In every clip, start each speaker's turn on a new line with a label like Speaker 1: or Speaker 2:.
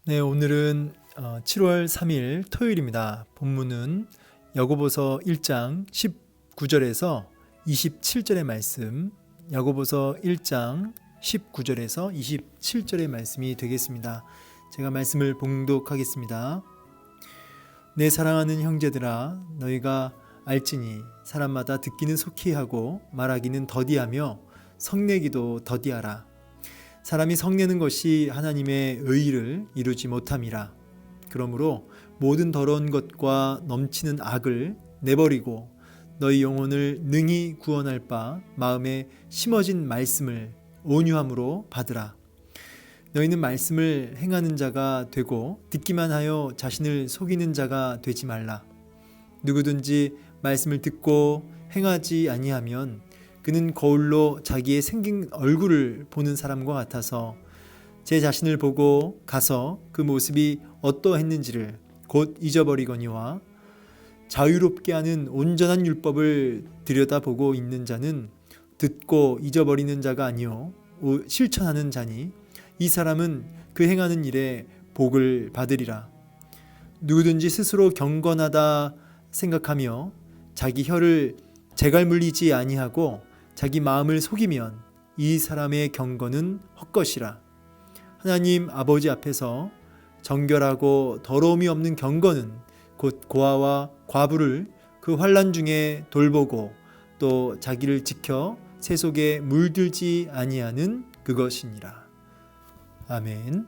Speaker 1: 네, 오늘은 7월 3일 토요일입니다. 본문은 야고보서 1장 19절에서 27절의 말씀, 야고보서 1장 19절에서 27절의 말씀이 되겠습니다. 제가 말씀을 봉독하겠습니다. 내 사랑하는 형제들아, 너희가 알지니 사람마다 듣기는 속히 하고 말하기는 더디하며 성내기도 더디하라. 사람이 성내는 것이 하나님의 의를 이루지 못함이라. 그러므로 모든 더러운 것과 넘치는 악을 내버리고 너희 영혼을 능히 구원할 바 마음에 심어진 말씀을 온유함으로 받으라. 너희는 말씀을 행하는 자가 되고 듣기만 하여 자신을 속이는 자가 되지 말라. 누구든지 말씀을 듣고 행하지 아니하면 그는 거울로 자기의 생긴 얼굴을 보는 사람과 같아서 제 자신을 보고 가서 그 모습이 어떠했는지를 곧 잊어버리거니와 자유롭게 하는 온전한 율법을 들여다보고 있는 자는 듣고 잊어버리는 자가 아니요 실천하는 자니 이 사람은 그 행하는 일에 복을 받으리라. 누구든지 스스로 경건하다 생각하며 자기 혀를 재갈 물리지 아니하고 자기 마음을 속이면 이 사람의 경건은 헛것이라. 하나님 아버지 앞에서 정결하고 더러움이 없는 경건은 곧 고아와 과부를 그 환난 중에 돌보고 또 자기를 지켜 새 속에 물들지 아니하는 그것이니라. 아멘.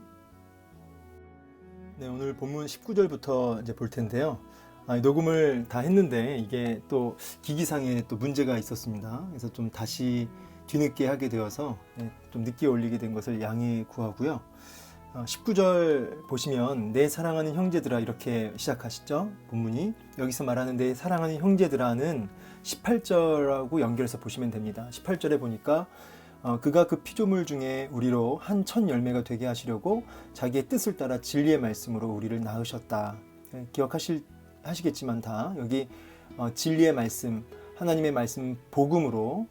Speaker 2: 네, 오늘 본문 19절부터 이제 볼 텐데요. 녹음을 다 했는데 이게 또 기기상에 또 문제가 있었습니다. 그래서 좀 다시 뒤늦게 하게 되어서 좀 늦게 올리게 된 것을 양해 구하고요. 19절 보시면 내 사랑하는 형제들아 이렇게 시작하시죠. 본문이 여기서 말하는 내 사랑하는 형제들아는 18절하고 연결해서 보시면 됩니다. 18절에 보니까 그가 그 피조물 중에 우리로 한 첫 열매가 되게 하시려고 자기의 뜻을 따라 진리의 말씀으로 우리를 낳으셨다. 기억하시겠지만 다 여기 진리의 말씀, 하나님의 말씀 복음으로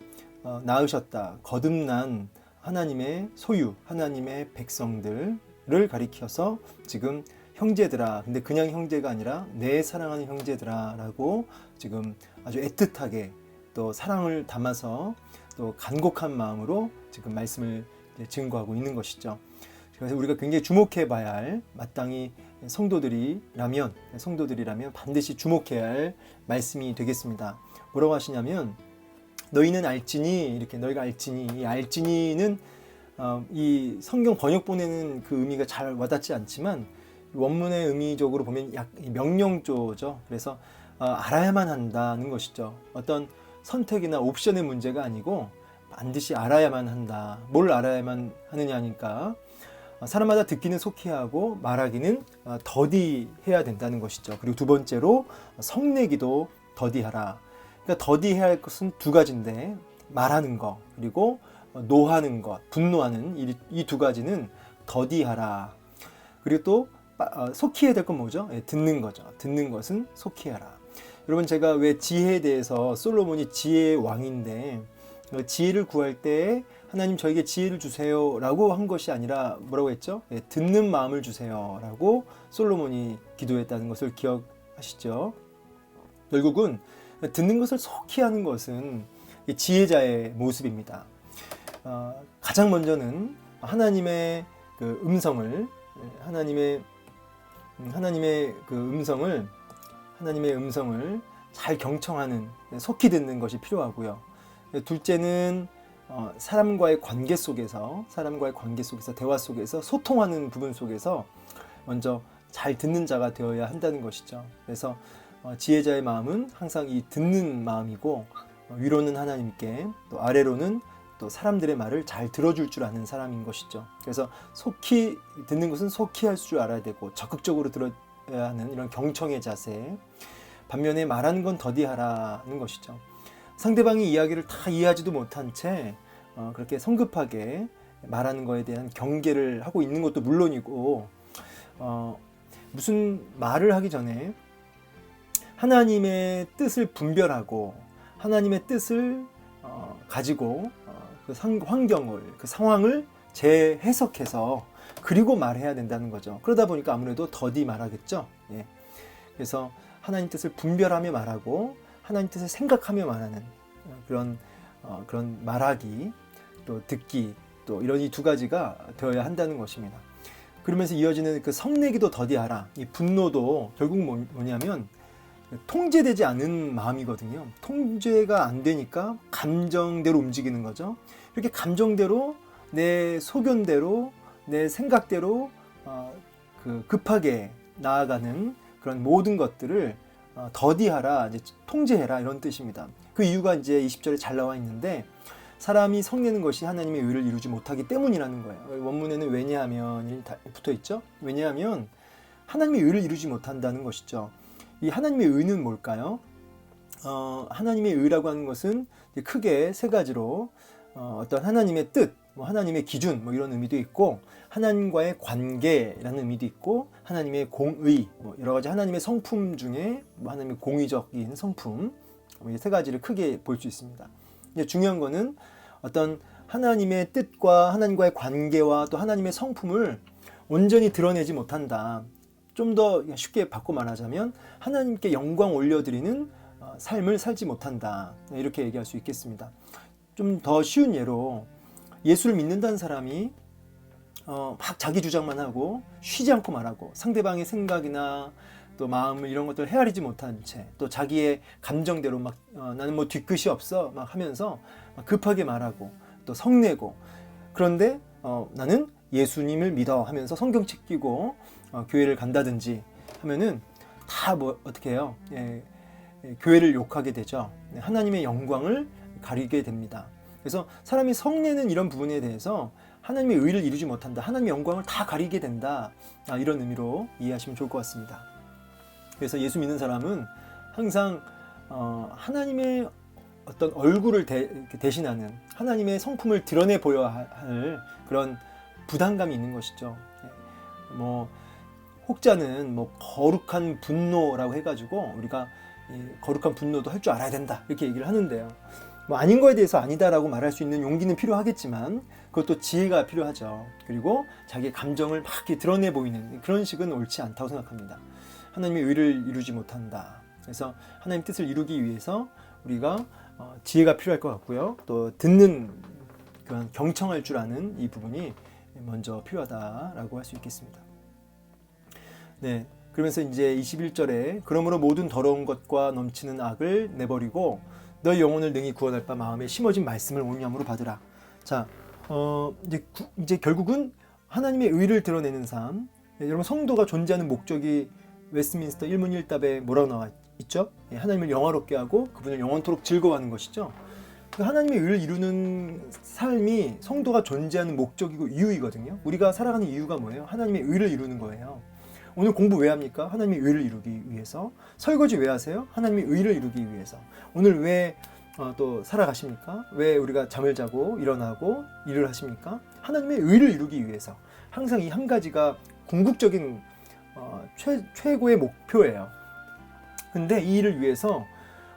Speaker 2: 낳으셨다. 거듭난 하나님의 소유, 하나님의 백성들을 가리켜서 지금 형제들아, 근데 그냥 형제가 아니라 내 사랑하는 형제들아 라고 지금 아주 애틋하게 또 사랑을 담아서 또 간곡한 마음으로 지금 말씀을 증거하고 있는 것이죠. 그래서 우리가 굉장히 주목해 봐야 할, 마땅히 성도들이라면 반드시 주목해야 할 말씀이 되겠습니다. 뭐라고 하시냐면 너희는 알지니, 이렇게 너희가 알지니, 이 알지니는 이 성경 번역본에는 그 의미가 잘 와닿지 않지만 원문의 의미적으로 보면 약 명령조죠. 그래서 알아야만 한다는 것이죠. 어떤 선택이나 옵션의 문제가 아니고 반드시 알아야만 한다. 뭘 알아야만 하느냐 하니까 사람마다 듣기는 속히 하고 말하기는 더디해야 된다는 것이죠. 그리고 두 번째로 성내기도 더디하라. 그러니까 더디해야 할 것은 두 가지인데 말하는 것 그리고 노하는 것, 분노하는 이 두 가지는 더디하라. 그리고 또 속히 해야 될 건 뭐죠? 듣는 거죠. 듣는 것은 속히 하라. 여러분 제가 왜 지혜에 대해서 솔로몬이 지혜의 왕인데 지혜를 구할 때 하나님 저에게 지혜를 주세요 라고 한 것이 아니라 뭐라고 했죠? 듣는 마음을 주세요 라고 솔로몬이 기도했다는 것을 기억하시죠? 결국은 듣는 것을 속히 하는 것은 지혜자의 모습입니다. 가장 먼저는 하나님의 그 음성을 하나님의 음성을 잘 경청하는, 속히 듣는 것이 필요하고요. 둘째는 사람과의 관계 속에서 대화 속에서 소통하는 부분 속에서 먼저 잘 듣는 자가 되어야 한다는 것이죠. 그래서 지혜자의 마음은 항상 이 듣는 마음이고 위로는 하나님께 또 아래로는 또 사람들의 말을 잘 들어줄 줄 아는 사람인 것이죠. 그래서 속히 듣는 것은 속히 할 줄 알아야 되고 적극적으로 들어야 하는 이런 경청의 자세. 반면에 말하는 건 더디하라는 것이죠. 상대방이 이야기를 다 이해하지도 못한 채 그렇게 성급하게 말하는 것에 대한 경계를 하고 있는 것도 물론이고 무슨 말을 하기 전에 하나님의 뜻을 분별하고 하나님의 뜻을 가지고 그 환경을, 그 상황을 재해석해서 그리고 말해야 된다는 거죠. 그러다 보니까 아무래도 더디 말하겠죠. 예. 그래서 하나님 뜻을 분별하며 말하고 하나님 뜻을 생각하며 말하는 그런 말하기, 또 듣기, 또 이런 이 두 가지가 되어야 한다는 것입니다. 그러면서 이어지는 그 성내기도 더디하라. 이 분노도 결국 뭐냐면 통제되지 않은 마음이거든요. 통제가 안 되니까 감정대로 움직이는 거죠. 이렇게 감정대로, 내 소견대로, 내 생각대로 급하게 나아가는 그런 모든 것들을 더디하라, 이제 통제해라, 이런 뜻입니다. 그 이유가 이제 20절에 잘 나와 있는데, 사람이 성내는 것이 하나님의 의를 이루지 못하기 때문이라는 거예요. 원문에는 왜냐하면이 붙어 있죠. 왜냐하면 하나님의 의를 이루지 못한다는 것이죠. 이 하나님의 의는 뭘까요? 하나님의 의라고 하는 것은 크게 세 가지로 어떤 하나님의 뜻, 하나님의 기준, 이런 의미도 있고, 하나님과의 관계라는 의미도 있고, 하나님의 공의, 여러 가지 하나님의 성품 중에 하나님의 공의적인 성품, 이 세 가지를 크게 볼 수 있습니다. 이제 중요한 거는 어떤 하나님의 뜻과 하나님과의 관계와 또 하나님의 성품을 온전히 드러내지 못한다. 좀 더 쉽게 바꿔 말하자면 하나님께 영광 올려드리는 삶을 살지 못한다. 이렇게 얘기할 수 있겠습니다. 좀 더 쉬운 예로, 예수를 믿는다는 사람이 막 자기 주장만 하고 쉬지 않고 말하고 상대방의 생각이나 또 마음을 이런 것들을 헤아리지 못한 채, 또 자기의 감정대로 막 나는 뭐 뒤끝이 없어 막 하면서 막 급하게 말하고 또 성내고, 그런데 나는 예수님을 믿어 하면서 성경책 끼고 교회를 간다든지 하면은 다 어떻게 해요? 교회를 욕하게 되죠. 하나님의 영광을 가리게 됩니다. 그래서 사람이 성내는 이런 부분에 대해서 하나님의 의를 이루지 못한다, 하나님의 영광을 다 가리게 된다, 이런 의미로 이해하시면 좋을 것 같습니다. 그래서 예수 믿는 사람은 항상 하나님의 어떤 얼굴을 대신하는, 하나님의 성품을 드러내 보여야 할 그런 부담감이 있는 것이죠. 혹자는 거룩한 분노라고 해가지고 우리가 거룩한 분노도 할 줄 알아야 된다, 이렇게 얘기를 하는데요. 아닌 거에 대해서 아니다라고 말할 수 있는 용기는 필요하겠지만 그것도 지혜가 필요하죠. 그리고 자기의 감정을 막 이렇게 드러내 보이는 그런 식은 옳지 않다고 생각합니다. 하나님의 의를 이루지 못한다. 그래서 하나님 뜻을 이루기 위해서 우리가 지혜가 필요할 것 같고요. 또 듣는 그런 경청할 줄 아는 이 부분이 먼저 필요하다라고 할 수 있겠습니다. 네, 그러면서 이제 21절에 그러므로 모든 더러운 것과 넘치는 악을 내버리고 너의 영혼을 능히 구원할 바 마음에 심어진 말씀을 온유함으로 받으라. 자, 이제 결국은 하나님의 의를 드러내는 삶. 여러분, 성도가 존재하는 목적이 웨스트민스터 1문 1답에 뭐라고 나와 있죠? 하나님을 영화롭게 하고 그분을 영원토록 즐거워하는 것이죠. 하나님의 의를 이루는 삶이 성도가 존재하는 목적이고 이유이거든요. 우리가 살아가는 이유가 뭐예요? 하나님의 의를 이루는 거예요. 오늘 공부 왜 합니까? 하나님의 의를 이루기 위해서. 설거지 왜 하세요? 하나님의 의를 이루기 위해서. 오늘 왜 또 살아가십니까? 왜 우리가 잠을 자고 일어나고 일을 하십니까? 하나님의 의를 이루기 위해서. 항상 이 한 가지가 궁극적인 최고의 목표예요. 근데 이 일을 위해서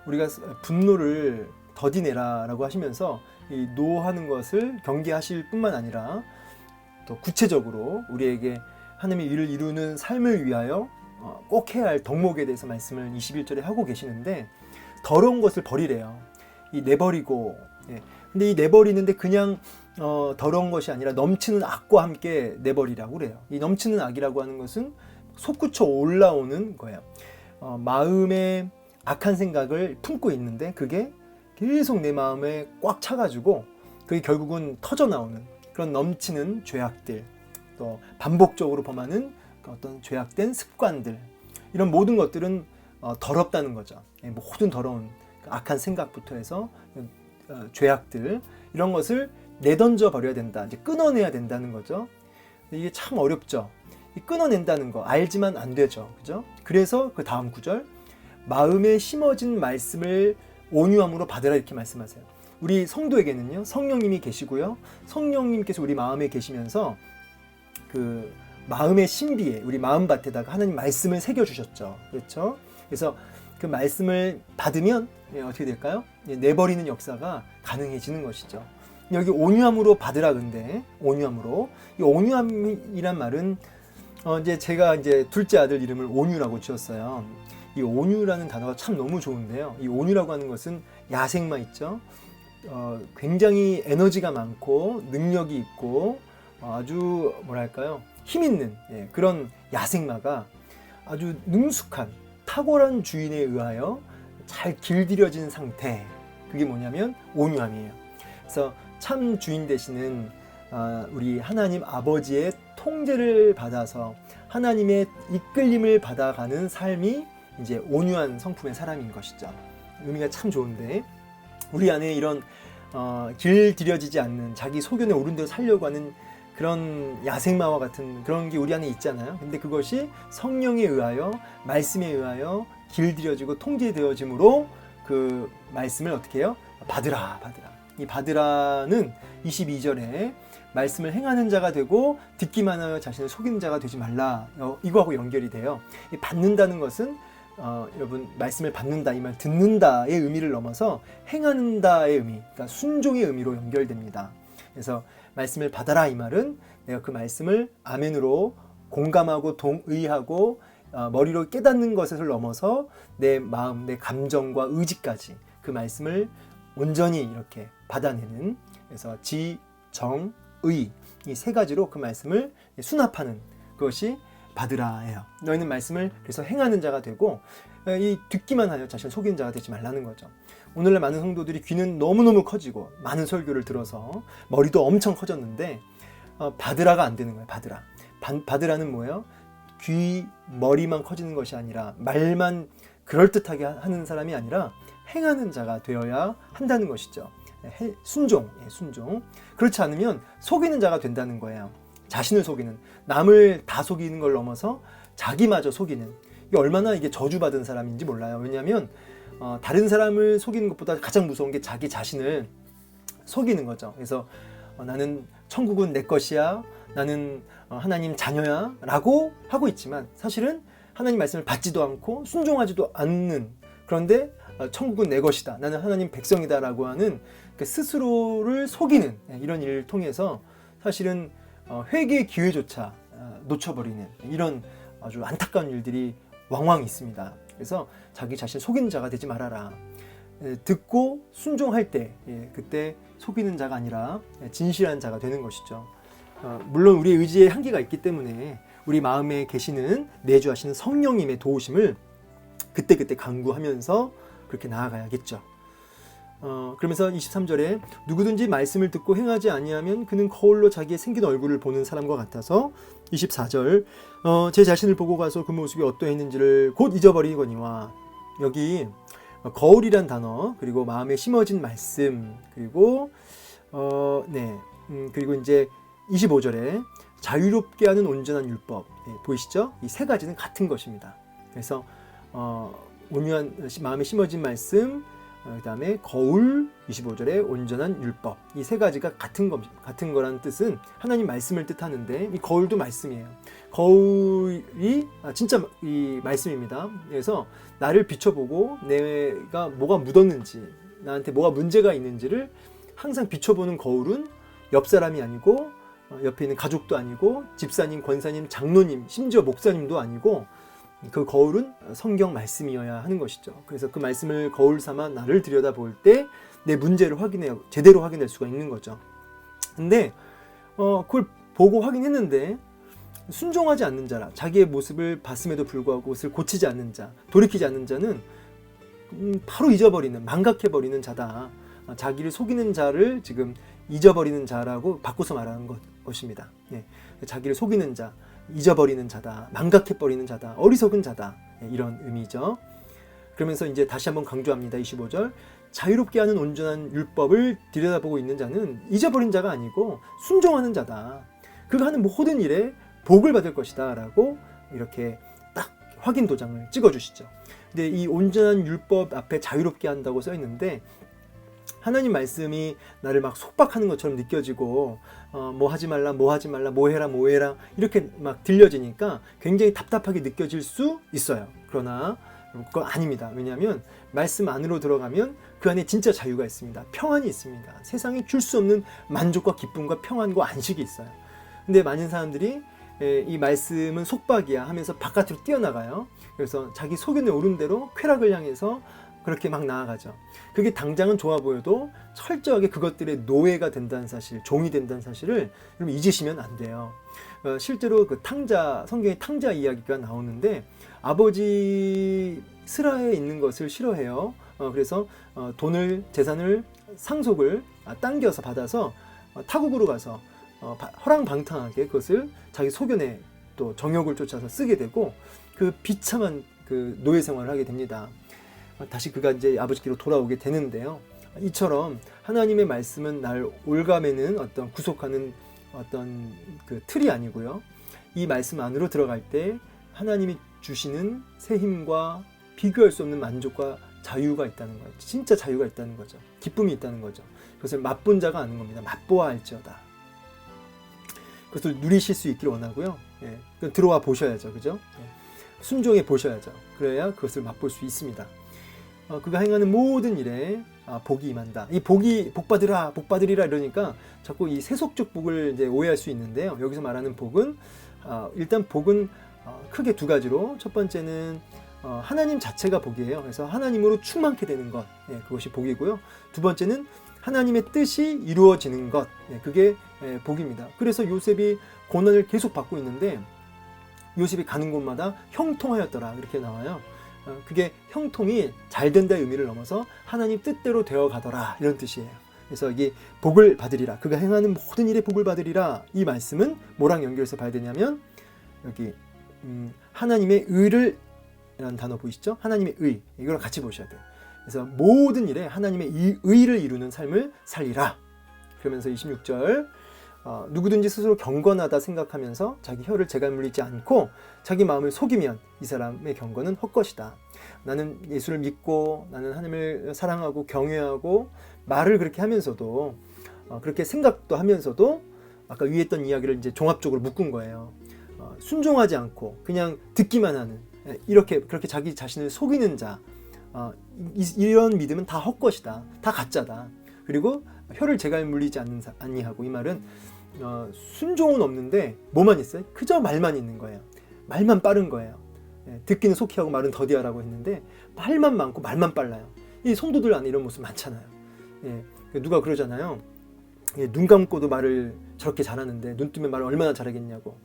Speaker 2: 우리가 분노를 더디내라라고 하시면서 이 노하는 것을 경계하실 뿐만 아니라 또 구체적으로 우리에게 하나님의 일을 이루는 삶을 위하여 꼭 해야 할 덕목에 대해서 말씀을 21절에 하고 계시는데, 더러운 것을 버리래요. 이 내버리고. 근데 이 내버리는데 그냥 더러운 것이 아니라 넘치는 악과 함께 내버리라고 그래요. 이 넘치는 악이라고 하는 것은 솟구쳐 올라오는 거예요. 마음에 악한 생각을 품고 있는데 그게 계속 내 마음에 꽉 차가지고 그게 결국은 터져 나오는 그런 넘치는 죄악들, 또 반복적으로 범하는 어떤 죄악된 습관들, 이런 모든 것들은 더럽다는 거죠. 모든 더러운 악한 생각부터 해서 죄악들, 이런 것을 내던져 버려야 된다, 이제 끊어내야 된다는 거죠. 이게 참 어렵죠. 이 끊어낸다는 거 알지만 안 되죠, 그죠? 그래서 그 다음 구절, 마음에 심어진 말씀을 온유함으로 받으라, 이렇게 말씀하세요. 우리 성도에게는요, 성령님이 계시고요, 성령님께서 우리 마음에 계시면서 그 마음의 신비에, 우리 마음밭에다가 하나님 말씀을 새겨주셨죠. 그렇죠? 그래서 그 말씀을 받으면 어떻게 될까요? 내버리는 역사가 가능해지는 것이죠. 여기 온유함으로 받으라. 근데 온유함으로, 이 온유함이란 말은 이제 제가 이제 둘째 아들 이름을 온유라고 지었어요. 이 온유라는 단어가 참 너무 좋은데요. 이 온유라고 하는 것은 야생마 있죠. 굉장히 에너지가 많고 능력이 있고 아주 뭐랄까요, 힘 있는 그런 야생마가 아주 능숙한 탁월한 주인에 의하여 잘 길들여진 상태, 그게 뭐냐면 온유함이에요. 그래서 참 주인 되시는 우리 하나님 아버지의 통제를 받아서 하나님의 이끌림을 받아가는 삶이 이제 온유한 성품의 사람인 것이죠. 의미가 참 좋은데, 우리 안에 이런 길들여지지 않는 자기 소견에 오른 대로 살려고 하는 그런 야생마와 같은 그런 게 우리 안에 있잖아요. 근데 그것이 성령에 의하여, 말씀에 의하여 길들여지고 통제되어짐으로 그 말씀을 어떻게 해요? 받으라. 이 받으라는 22절에 말씀을 행하는 자가 되고 듣기만 하여 자신을 속이는 자가 되지 말라, 이거하고 연결이 돼요. 이 받는다는 것은 여러분, 말씀을 받는다, 이 말 듣는다의 의미를 넘어서 행한다의 의미, 그러니까 순종의 의미로 연결됩니다. 그래서 말씀을 받아라, 이 말은 내가 그 말씀을 아멘으로 공감하고 동의하고 머리로 깨닫는 것을 넘어서 내 마음, 내 감정과 의지까지 그 말씀을 온전히 이렇게 받아내는, 그래서 지, 정, 의, 이 세 가지로 그 말씀을 수납하는 것이 받으라예요. 너희는 말씀을 그래서 행하는 자가 되고, 이 듣기만 하여 자신을 속이는 자가 되지 말라는 거죠. 오늘날 많은 성도들이 귀는 너무너무 커지고 많은 설교를 들어서 머리도 엄청 커졌는데 받으라가 안 되는 거예요. 받으라는 뭐예요? 귀, 머리만 커지는 것이 아니라, 말만 그럴듯하게 하는 사람이 아니라 행하는 자가 되어야 한다는 것이죠. 순종. 그렇지 않으면 속이는 자가 된다는 거예요. 자신을 속이는, 남을 다 속이는 걸 넘어서 자기마저 속이는, 이게 얼마나 이게 저주받은 사람인지 몰라요. 왜냐하면 다른 사람을 속이는 것보다 가장 무서운 게 자기 자신을 속이는 거죠. 그래서 나는 천국은 내 것이야, 나는 하나님 자녀야 라고 하고 있지만 사실은 하나님 말씀을 받지도 않고 순종하지도 않는, 그런데 천국은 내 것이다, 나는 하나님 백성이다 라고 하는 스스로를 속이는 이런 일을 통해서 사실은 회개의 기회조차 놓쳐버리는 이런 아주 안타까운 일들이 왕왕 있습니다. 그래서 자기 자신 속이는 자가 되지 말아라. 듣고 순종할 때 그때 속이는 자가 아니라 진실한 자가 되는 것이죠. 물론 우리의 의지에 한계가 있기 때문에 우리 마음에 계시는 내주하시는 성령님의 도우심을 그때그때 간구하면서 그렇게 나아가야겠죠. 그러면서 23절에 누구든지 말씀을 듣고 행하지 아니하면 그는 거울로 자기의 생긴 얼굴을 보는 사람과 같아서, 24절 제 자신을 보고 가서 그 모습이 어떠했는지를 곧 잊어버리거니와, 여기 거울이란 단어, 그리고 마음에 심어진 말씀, 그리고 그리고 이제 25절에 자유롭게 하는 온전한 율법, 보이시죠? 이 세 가지는 같은 것입니다. 그래서 온유한 마음에 심어진 말씀, 그 다음에 거울, 25절에 온전한 율법, 이 세 가지가 같은 거라는 뜻은 하나님 말씀을 뜻하는데, 이 거울도 말씀이에요. 거울이 진짜 이 말씀입니다. 그래서 나를 비춰보고 내가 뭐가 묻었는지, 나한테 뭐가 문제가 있는지를 항상 비춰보는 거울은 옆 사람이 아니고, 옆에 있는 가족도 아니고, 집사님, 권사님, 장로님, 심지어 목사님도 아니고, 그 거울은 성경 말씀이어야 하는 것이죠. 그래서 그 말씀을 거울 삼아 나를 들여다볼 때 내 문제를 제대로 확인할 수가 있는 거죠. 근데 그걸 보고 확인했는데 순종하지 않는 자라, 자기의 모습을 봤음에도 불구하고 그것을 고치지 않는 자, 돌이키지 않는 자는 바로 잊어버리는, 망각해버리는 자다. 자기를 속이는 자를 지금 잊어버리는 자라고 바꿔서 말하는 것입니다. 자기를 속이는 자, 잊어버리는 자다, 망각해버리는 자다, 어리석은 자다, 이런 의미죠. 그러면서 이제 다시 한번 강조합니다. 25절 자유롭게 하는 온전한 율법을 들여다보고 있는 자는 잊어버린 자가 아니고 순종하는 자다. 그가 하는 모든 일에 복을 받을 것이다 라고 이렇게 딱 확인 도장을 찍어주시죠. 근데 이 온전한 율법 앞에 자유롭게 한다고 써 있는데, 하나님 말씀이 나를 막 속박하는 것처럼 느껴지고 뭐 하지 말라, 뭐 하지 말라, 뭐 해라 이렇게 막 들려지니까 굉장히 답답하게 느껴질 수 있어요. 그러나 그건 아닙니다. 왜냐하면 말씀 안으로 들어가면 그 안에 진짜 자유가 있습니다. 평안이 있습니다. 세상이 줄 수 없는 만족과 기쁨과 평안과 안식이 있어요. 근데 많은 사람들이 이 말씀은 속박이야 하면서 바깥으로 뛰어나가요. 그래서 자기 소견에 오른 대로 쾌락을 향해서 그렇게 막 나아가죠. 그게 당장은 좋아 보여도 철저하게 그것들의 노예가 된다는 사실, 종이 된다는 사실을 여러분 잊으시면 안 돼요. 실제로 그 탕자, 성경에 탕자 이야기가 나오는데 아버지 슬하에 있는 것을 싫어해요. 그래서 돈을, 재산을, 상속을 당겨서 받아서 타국으로 가서 허랑방탕하게 그것을 자기 소견에 또 정욕을 쫓아서 쓰게 되고 그 비참한 그 노예 생활을 하게 됩니다. 다시 그가 이제 아버지께로 돌아오게 되는데요. 이처럼 하나님의 말씀은 날 올가매는 어떤 구속하는 어떤 그 틀이 아니고요. 이 말씀 안으로 들어갈 때 하나님이 주시는 새 힘과 비교할 수 없는 만족과 자유가 있다는 거예요. 진짜 자유가 있다는 거죠. 기쁨이 있다는 거죠. 그것을 맛본 자가 아는 겁니다. 맛보아 알지어다. 그것을 누리실 수 있기를 원하고요. 예, 들어와 보셔야죠. 그죠? 예, 순종해 보셔야죠. 그래야 그것을 맛볼 수 있습니다. 그가 행하는 모든 일에 복이 임한다. 이 복이 복 받으리라 이러니까 자꾸 이 세속적 복을 이제 오해할 수 있는데요. 여기서 말하는 복은 일단 복은 크게 두 가지로 첫 번째는 하나님 자체가 복이에요. 그래서 하나님으로 충만케 되는 것, 그것이 복이고요. 두 번째는 하나님의 뜻이 이루어지는 것, 그게 복입니다. 그래서 요셉이 고난을 계속 받고 있는데 요셉이 가는 곳마다 형통하였더라 이렇게 나와요. 그게 형통이 잘 된다의 의미를 넘어서 하나님 뜻대로 되어 가더라 이런 뜻이에요. 그래서 이게 복을 받으리라, 그가 행하는 모든 일에 복을 받으리라, 이 말씀은 뭐랑 연결해서 봐야 되냐면 여기 하나님의 의를 라는 단어 보이시죠? 하나님의 의, 이거랑 같이 보셔야 돼요. 그래서 모든 일에 하나님의 의를 이루는 삶을 살리라. 그러면서 26절 누구든지 스스로 경건하다 생각하면서 자기 혀를 재갈 물리지 않고 자기 마음을 속이면 이 사람의 경건은 헛것이다. 나는 예수를 믿고 나는 하나님을 사랑하고 경외하고 말을 그렇게 하면서도 그렇게 생각도 하면서도 아까 위에 했던 이야기를 이제 종합적으로 묶은 거예요. 순종하지 않고 그냥 듣기만 하는 그렇게 자기 자신을 속이는 자, 이런 믿음은 다 헛것이다. 다 가짜다. 그리고 혀를 재갈 물리지 아니하고, 이 말은 순종은 없는데 뭐만 있어요? 그저 말만 있는 거예요. 말만 빠른 거예요. 듣기는 속히 하고 말은 더디하라고 했는데 말만 많고 말만 빨라요. 이 성도들 안에 이런 모습 많잖아요. 누가 그러잖아요. 눈 감고도 말을 저렇게 잘하는데 눈 뜨면 말을 얼마나 잘하겠냐고.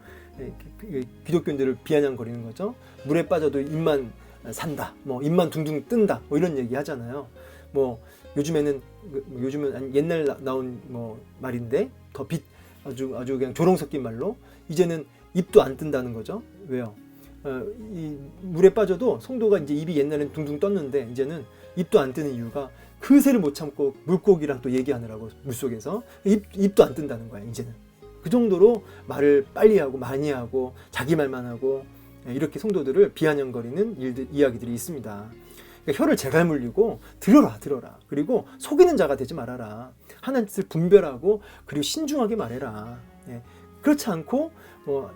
Speaker 2: 기독교인들을 비아냥거리는 거죠. 물에 빠져도 입만 산다, 뭐 입만 둥둥 뜬다, 뭐 이런 얘기 하잖아요. 뭐 요즘은 옛날 나온 뭐 말인데 더 아주 그냥 조롱 섞인 말로 이제는 입도 안 뜬다는 거죠. 왜요? 이 물에 빠져도 성도가 이제 입이 옛날엔 둥둥 떴는데 이제는 입도 안 뜨는 이유가 그새를 못 참고 물고기랑 또 얘기하느라고 물속에서 입도 안 뜬다는 거야. 이제는 그 정도로 말을 빨리 하고 많이 하고 자기 말만 하고 이렇게 성도들을 비아냥거리는 이야기들이 있습니다. 그러니까 혀를 재갈 물리고 들어라. 그리고 속이는 자가 되지 말아라. 하나님 뜻을 분별하고 그리고 신중하게 말해라. 그렇지 않고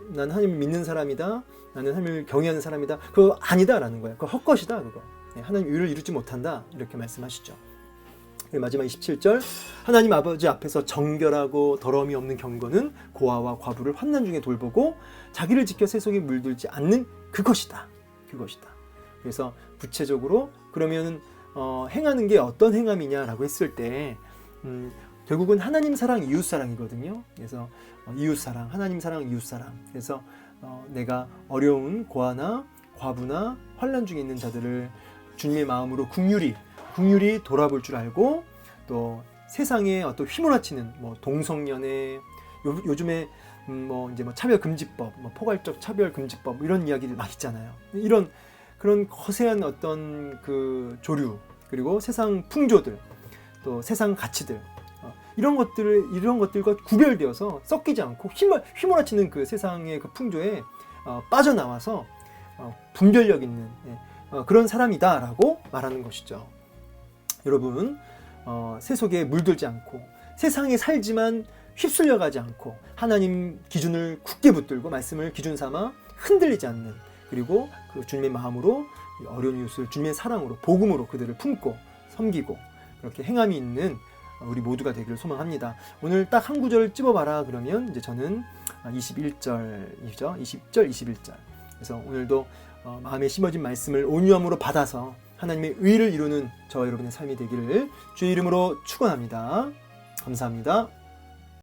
Speaker 2: 난 하나님을 믿는 사람이다, 나는 하나님을 경외하는 사람이다, 그거 아니다라는 거예요. 그거 헛것이다. 그거 하나님 의를 이루지 못한다 이렇게 말씀하시죠. 마지막 27절, 하나님 아버지 앞에서 정결하고 더러움이 없는 경건은 고아와 과부를 환난 중에 돌보고 자기를 지켜 세속에 물들지 않는 그것이다. 그래서 구체적으로 그러면 행하는 게 어떤 행함이냐라고 했을 때 결국은 하나님 사랑, 이웃 사랑이거든요. 그래서 이웃 사랑, 하나님 사랑, 이웃 사랑. 그래서 내가 어려운 고아나 과부나 환난 중에 있는 자들을 주님의 마음으로 국률이 돌아볼 줄 알고, 또 세상에 어떤 휘몰아치는 동성연애, 요즘에 이제 차별금지법, 포괄적 차별금지법 이런 이야기들 막 있잖아요. 이런 그런 거세한 어떤 그 조류, 그리고 세상 풍조들, 또 세상 가치들, 이런 것들과 구별되어서 섞이지 않고 휘몰아치는 그 세상의 그 풍조에 빠져나와서 분별력 있는 그런 사람이다라고 말하는 것이죠. 여러분, 세속에 물들지 않고 세상에 살지만 휩쓸려가지 않고 하나님 기준을 굳게 붙들고 말씀을 기준 삼아 흔들리지 않는 그리고 그 주님의 마음으로 어려운 이웃을 주님의 사랑으로 복음으로 그들을 품고 섬기고 그렇게 행함이 있는 우리 모두가 되기를 소망합니다. 오늘 딱 한 구절을 찝어봐라 그러면 이제 저는 21절이죠. 20절, 21절. 그래서 오늘도 마음에 심어진 말씀을 온유함으로 받아서 하나님의 의를 이루는 저와 여러분의 삶이 되기를 주의 이름으로 축원합니다. 감사합니다.